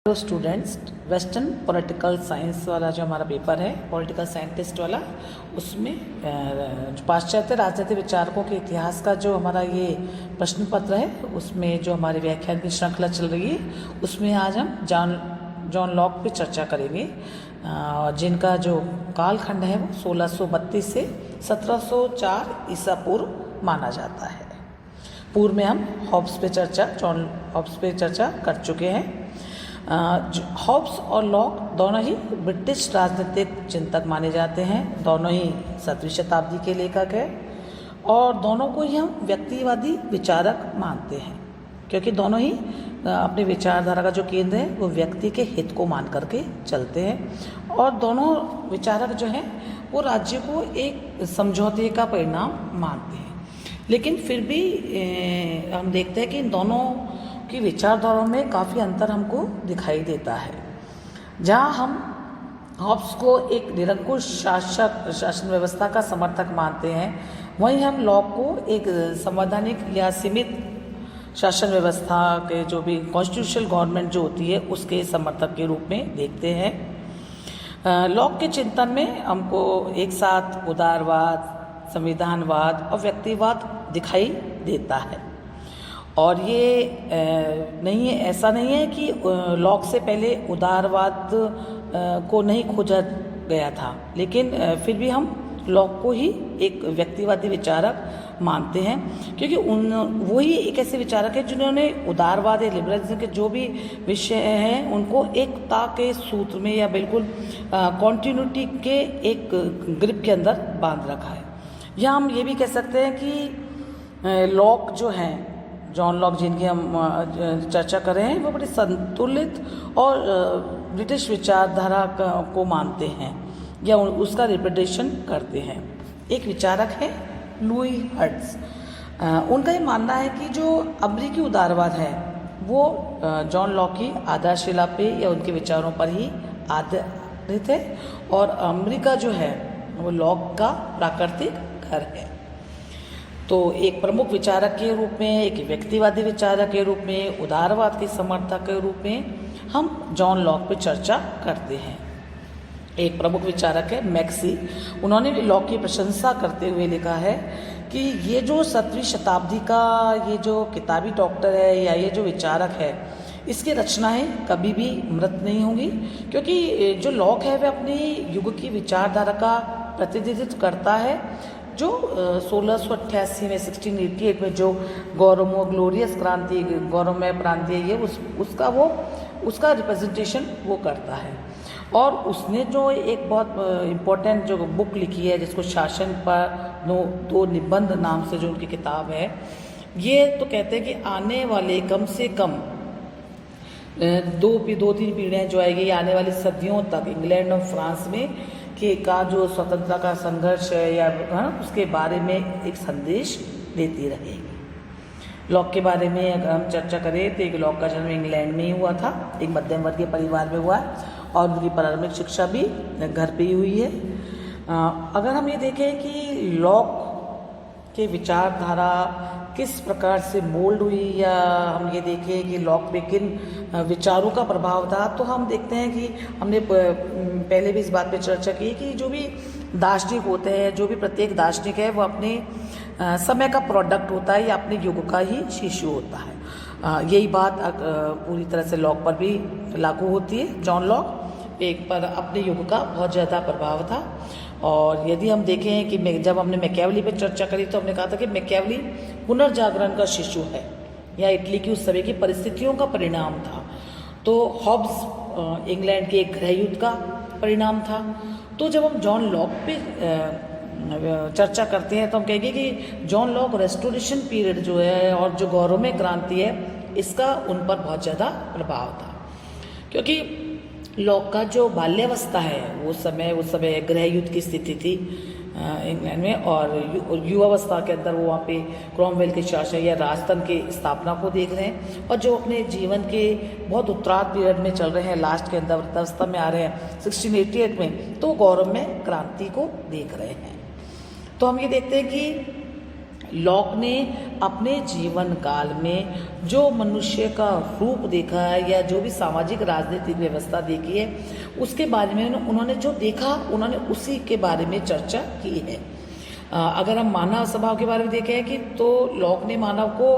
तो students, western political science वाला जो हमारा पेपर है, पॉलिटिकल साइंटिस्ट वाला, उसमें पाश्चात्य राजनीतिक विचारकों के इतिहास का जो हमारा ये प्रश्न पत्र है, उसमें जो हमारे व्याख्यान की श्रृंखला चल रही है, उसमें आज हम जॉन लॉक पे चर्चा करेंगे, जिनका जो कालखंड है वो 1632 से 1704 ईसा पूर्व माना जाता है। पूर्व में हम जॉन हॉब्स पे चर्चा कर चुके हैं। हॉब्स और लॉक दोनों ही ब्रिटिश राजनीतिक चिंतक माने जाते हैं। दोनों ही 17वीं शताब्दी के लेखक हैं और दोनों को ही हम व्यक्तिवादी विचारक मानते हैं, क्योंकि दोनों ही अपने विचारधारा का जो केंद्र है वो व्यक्ति के हित को मान करके चलते हैं। और दोनों विचारक जो हैं वो राज्य को एक समझौते का परिणाम मानते हैं। लेकिन फिर भी हम देखते हैं कि इन दोनों की विचारधाराओं में काफ़ी अंतर हमको दिखाई देता है। जहाँ हम हॉब्स को एक निरंकुश शासन व्यवस्था का समर्थक मानते हैं, वहीं हम लॉक को एक संवैधानिक या सीमित शासन व्यवस्था के जो भी कॉन्स्टिट्यूशनल गवर्नमेंट जो होती है उसके समर्थक के रूप में देखते हैं। लॉक के चिंतन में हमको एक साथ उदारवाद, संविधानवाद और व्यक्तिवाद दिखाई देता है। और ये नहीं है, ऐसा नहीं है कि लॉक से पहले उदारवाद को नहीं खोजा गया था, लेकिन फिर भी हम लॉक को ही एक व्यक्तिवादी विचारक मानते हैं, क्योंकि वही एक ऐसे विचारक है जिन्होंने उदारवाद या लिबरलिज्म के जो भी विषय हैं उनको एकता के सूत्र में या बिल्कुल कॉन्टिन्यूटी के एक ग्रिप के अंदर बांध रखा है। या हम ये भी कह सकते हैं कि लॉक जो हैं, जॉन लॉक जिनकी हम चर्चा कर रहे हैं, वो बड़ी संतुलित और ब्रिटिश विचारधारा को मानते हैं या उसका रिप्रेजेंटेशन करते हैं। एक विचारक है लुई हर्ट्ज। उनका ये मानना है कि जो अमेरिकी उदारवाद है वो जॉन लॉक की आधारशिला पे या उनके विचारों पर ही आधारित है और अमेरिका जो है वो लॉक का प्राकृतिक घर है। तो एक प्रमुख विचारक के रूप में, एक व्यक्तिवादी विचारक के रूप में, उदारवाद के समर्थक के रूप में हम जॉन लॉक पर चर्चा करते हैं। एक प्रमुख विचारक है मैक्सी। उन्होंने भी लॉक की प्रशंसा करते हुए लिखा है कि ये जो 17वीं शताब्दी का ये जो किताबी डॉक्टर है या ये जो विचारक है, इसकी रचनाएं कभी भी मृत नहीं होंगी, क्योंकि जो लॉक है वह अपने युग की विचारधारा का प्रतिनिधित्व करता है, जो 1688 में 1688 में जो ग्लोरियस क्रांति, गौरवमय क्रांति है, ये उसका रिप्रेजेंटेशन वो करता है। और उसने जो एक बहुत इम्पोर्टेंट जो बुक लिखी है, जिसको शासन पर दो निबंध नाम से जो उनकी किताब है, ये तो कहते हैं कि आने वाले कम से कम दो तीन पीढ़ियाँ जो आएगी, आने वाली सदियों तक इंग्लैंड और फ्रांस में का जो स्वतंत्रता का संघर्ष है या उसके बारे में एक संदेश देती रहेगी। लॉक के बारे में अगर हम चर्चा करें तो एक लॉक का जन्म इंग्लैंड में ही हुआ था, एक मध्यम वर्गीय परिवार में हुआ और उनकी प्रारंभिक शिक्षा भी घर पे ही हुई है। अगर हम ये देखें कि लॉक के विचारधारा किस प्रकार से मोल्ड हुई, या हम ये देखें कि लॉक पे किन विचारों का प्रभाव था, तो हम देखते हैं कि हमने पहले भी इस बात पे चर्चा की कि जो भी दार्शनिक होते हैं, जो भी प्रत्येक दार्शनिक है वो अपने समय का प्रोडक्ट होता है या अपने युग का ही शिशु होता है। यही बात पूरी तरह से लॉक पर भी लागू होती है। जॉन लॉक एक पर अपने युग का बहुत ज़्यादा प्रभाव था। और यदि हम देखें कि जब हमने मैकियावेली पर चर्चा करी तो हमने कहा था कि मैकियावेली पुनर्जागरण का शिशु है या इटली की उस समय की परिस्थितियों का परिणाम था। तो हॉब्स इंग्लैंड के एक गृह युद्ध का परिणाम था। तो जब हम जॉन लॉक पे चर्चा करते हैं तो हम कहेंगे कि जॉन लॉक रेस्टोरेशन पीरियड जो है और जो गौरवमय क्रांति है, इसका उन पर बहुत ज़्यादा प्रभाव था, क्योंकि लॉक का जो बाल्यावस्था है उस समय गृह युद्ध की स्थिति थी इंग्लैंड में, और युवावस्था के अंदर वो वहाँ पे क्रॉमवेल के शासन या राजतंत्र की स्थापना को देख रहे हैं, और जो अपने जीवन के बहुत उत्तरार्ध पीरियड में चल रहे हैं, लास्ट के अंदर वृद्धावस्था में आ रहे हैं 1688 में, तो गौरव में क्रांति को देख रहे हैं। तो हम ये देखते हैं कि लॉक ने अपने जीवन काल में जो मनुष्य का रूप देखा है या जो भी सामाजिक राजनीतिक व्यवस्था देखी है उसके बारे में उन्होंने जो देखा उन्होंने उसी के बारे में चर्चा की है। अगर हम मानव स्वभाव के बारे में देखें कि तो लॉक ने मानव को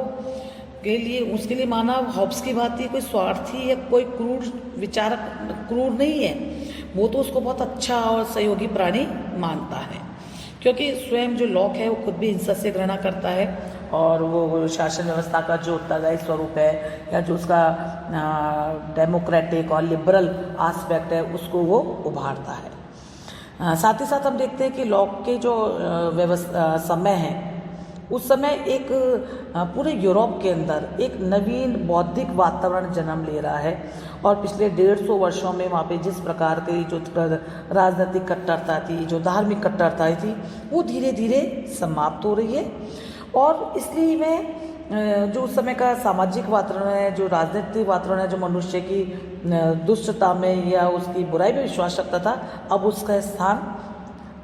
के लिए उसके लिए मानव हॉब्स की भांति कोई स्वार्थी या कोई क्रूर विचारक क्रूर नहीं है, वो तो उसको बहुत अच्छा और सहयोगी प्राणी मानता है, क्योंकि स्वयं जो लॉक है वो खुद भी हिंसा से घृणा करता है और वो शासन व्यवस्था का जो उत्तरदायी स्वरूप है या जो उसका डेमोक्रेटिक और लिबरल एस्पेक्ट है उसको वो उभारता है। साथ ही साथ हम देखते हैं कि लॉक के जो समय है उस समय एक पूरे यूरोप के अंदर एक नवीन बौद्धिक वातावरण जन्म ले रहा है और पिछले 150 वर्षों में वहाँ पे जिस प्रकार की जो राजनीतिक कट्टरता थी, जो धार्मिक कट्टरता थी, वो धीरे धीरे समाप्त हो रही है। और इसलिए मैं जो उस समय का सामाजिक वातावरण है, जो राजनीतिक वातावरण है, जो मनुष्य की दुष्टता में या उसकी बुराई में विश्वास रखता था, अब उसका स्थान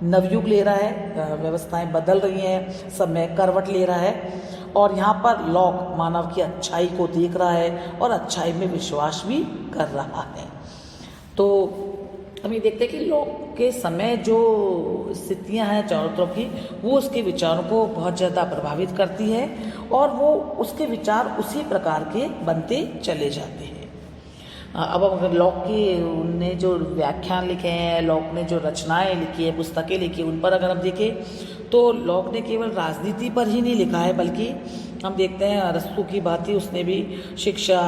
नवयुग ले रहा है, व्यवस्थाएं बदल रही हैं, समय करवट ले रहा है और यहाँ पर लॉक मानव की अच्छाई को देख रहा है और अच्छाई में विश्वास भी कर रहा है। तो हम ये देखते हैं कि लॉक के समय जो स्थितियां हैं चारों तरफ की, वो उसके विचारों को बहुत ज़्यादा प्रभावित करती है और वो उसके विचार उसी प्रकार के बनते चले जाते हैं। अब अगर लॉक की ने जो व्याख्यान लिखे हैं, लॉक ने जो रचनाएं लिखी है, पुस्तकें लिखी है, उन पर अगर हम देखें तो लॉक ने केवल राजनीति पर ही नहीं लिखा है, बल्कि हम देखते हैं अरस्तु की भांति उसने भी शिक्षा,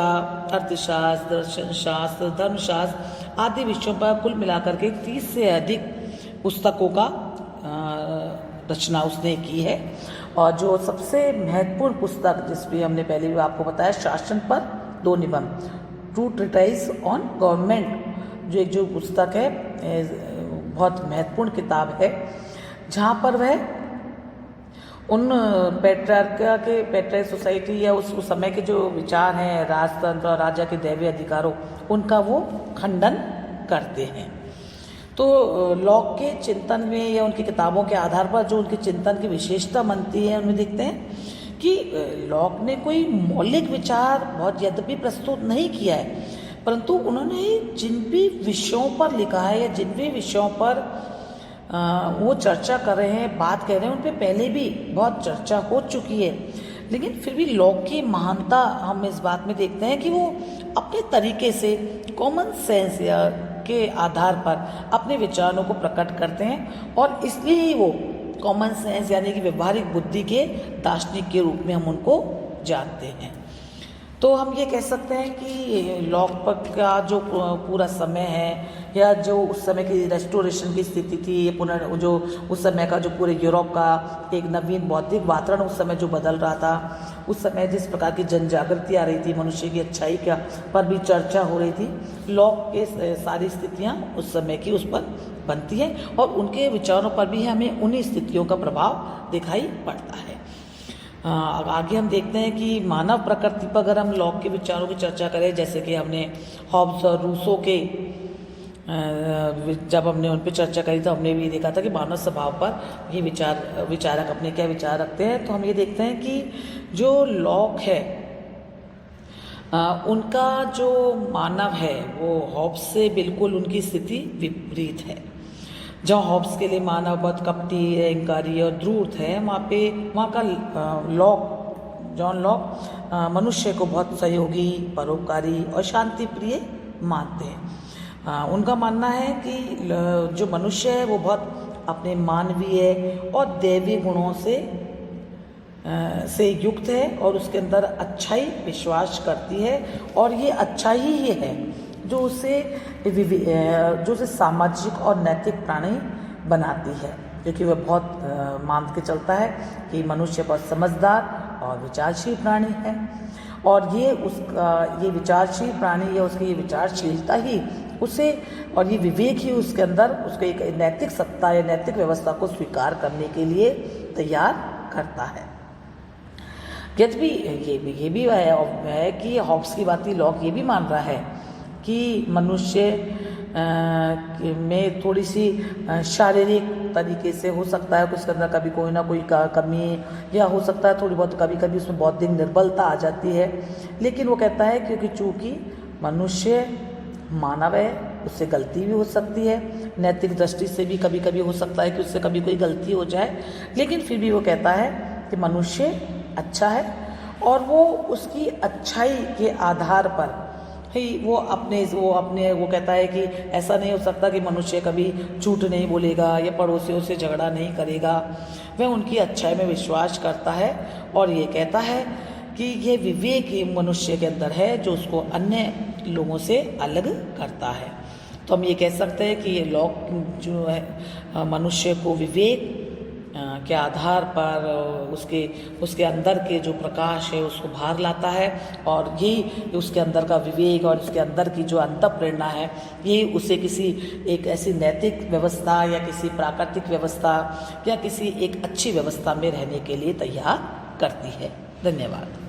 अर्थशास्त्र, दर्शन शास्त्र, धर्मशास्त्र आदि विषयों पर कुल मिलाकर के 30 से अधिक पुस्तकों का रचना उसने की है। और जो सबसे महत्वपूर्ण पुस्तक जिस पर हमने पहले भी आपको बताया, शासन पर 2 निबंध, ट्रू ट्रीटाइज ऑन गवर्नमेंट, जो पुस्तक है बहुत महत्वपूर्ण किताब है, जहाँ पर वह उन पैट्रियार्क सोसाइटी या उस समय के जो विचार हैं राजतंत्र और राजा के दैवीय अधिकारों, उनका वो खंडन करते हैं। तो लॉक के चिंतन में या उनकी किताबों के आधार पर जो उनके चिंतन की विशेषता बनती है, उनमें देखते हैं कि लॉक ने कोई मौलिक विचार बहुत यद्यपि प्रस्तुत नहीं किया है, परंतु उन्होंने जिन भी विषयों पर लिखा है या जिन भी विषयों पर वो चर्चा कर रहे हैं, बात कर रहे हैं, उन पे पहले भी बहुत चर्चा हो चुकी है। लेकिन फिर भी लॉक की महानता हम इस बात में देखते हैं कि वो अपने तरीके से कॉमन सेंस या के आधार पर अपने विचारों को प्रकट करते हैं और इसलिए ही वो कॉमन सेंस यानी कि व्यवहारिक बुद्धि के दार्शनिक के रूप में हम उनको जानते हैं। तो हम ये कह सकते हैं कि लॉक का जो पूरा समय है या जो उस समय की रेस्टोरेशन की स्थिति थी, जो उस समय का जो पूरे यूरोप का एक नवीन बौद्धिक वातावरण उस समय जो बदल रहा था, उस समय जिस प्रकार की जन जागृति आ रही थी, मनुष्य की अच्छाई का पर भी चर्चा हो रही थी, लॉक के सारी स्थितियाँ उस समय की उस पर बनती हैं और उनके विचारों पर भी हमें उन्हीं स्थितियों का प्रभाव दिखाई पड़ता है। आगे हम देखते हैं कि मानव प्रकृति पर अगर हम लॉक के विचारों की चर्चा करें, जैसे कि हमने हॉब्स और रूसो के जब हमने उन पर चर्चा करी तो हमने भी देखा था कि मानव स्वभाव पर ये विचारक अपने क्या विचार रखते हैं। तो हम ये देखते हैं कि जो लॉक है उनका जो मानव है वो हॉब्स से बिल्कुल उनकी स्थिति विपरीत है। जहाँ हॉब्स के लिए मानव बहुत कपटी, अहंकारी और धूर्त है, वहाँ का जॉन लॉक मनुष्य को बहुत सहयोगी, परोपकारी और शांति प्रिय मानते हैं। उनका मानना है कि जो मनुष्य है वो बहुत अपने मानवीय और दैवीय गुणों से युक्त है और उसके अंदर अच्छाई विश्वास करती है और ये अच्छाई ही है जो उसे सामाजिक और नैतिक प्राणी बनाती है, क्योंकि वह बहुत मान के चलता है कि मनुष्य बहुत समझदार और विचारशील प्राणी है और ये विचारशील प्राणी या उसकी ये विचारशीलता ही उसे और ये विवेक ही उसके अंदर उसको एक नैतिक सत्ता या नैतिक व्यवस्था को स्वीकार करने के लिए तैयार करता है। यद्यपि ये भी है कि हॉब्स की बात लॉक ये भी मान रहा है कि मनुष्य में थोड़ी सी शारीरिक तरीके से हो सकता है, उसके अंदर कभी कोई ना कोई कमी, या हो सकता है थोड़ी बहुत कभी कभी उसमें बौद्धिक निर्बलता आ जाती है। लेकिन वो कहता है क्योंकि चूँकि मनुष्य मानव है, उससे गलती भी हो सकती है, नैतिक दृष्टि से भी कभी कभी हो सकता है कि उससे कभी कोई गलती हो जाए, लेकिन फिर भी वो कहता है कि मनुष्य अच्छा है और वो उसकी अच्छाई के आधार पर ही वो कहता है कि ऐसा नहीं हो सकता कि मनुष्य कभी झूठ नहीं बोलेगा या पड़ोसियों से झगड़ा नहीं करेगा। वह उनकी अच्छाई में विश्वास करता है और ये कहता है कि ये विवेक मनुष्य के अंदर है जो उसको अन्य लोगों से अलग करता है। तो हम ये कह सकते हैं कि ये लॉक जो है मनुष्य को विवेक के आधार पर उसके अंदर के जो प्रकाश है उसको बाहर लाता है, और यही उसके अंदर का विवेक और उसके अंदर की जो अंतःप्रेरणा है ये उसे किसी एक ऐसी नैतिक व्यवस्था या किसी प्राकृतिक व्यवस्था या किसी एक अच्छी व्यवस्था में रहने के लिए तैयार करती है। धन्यवाद।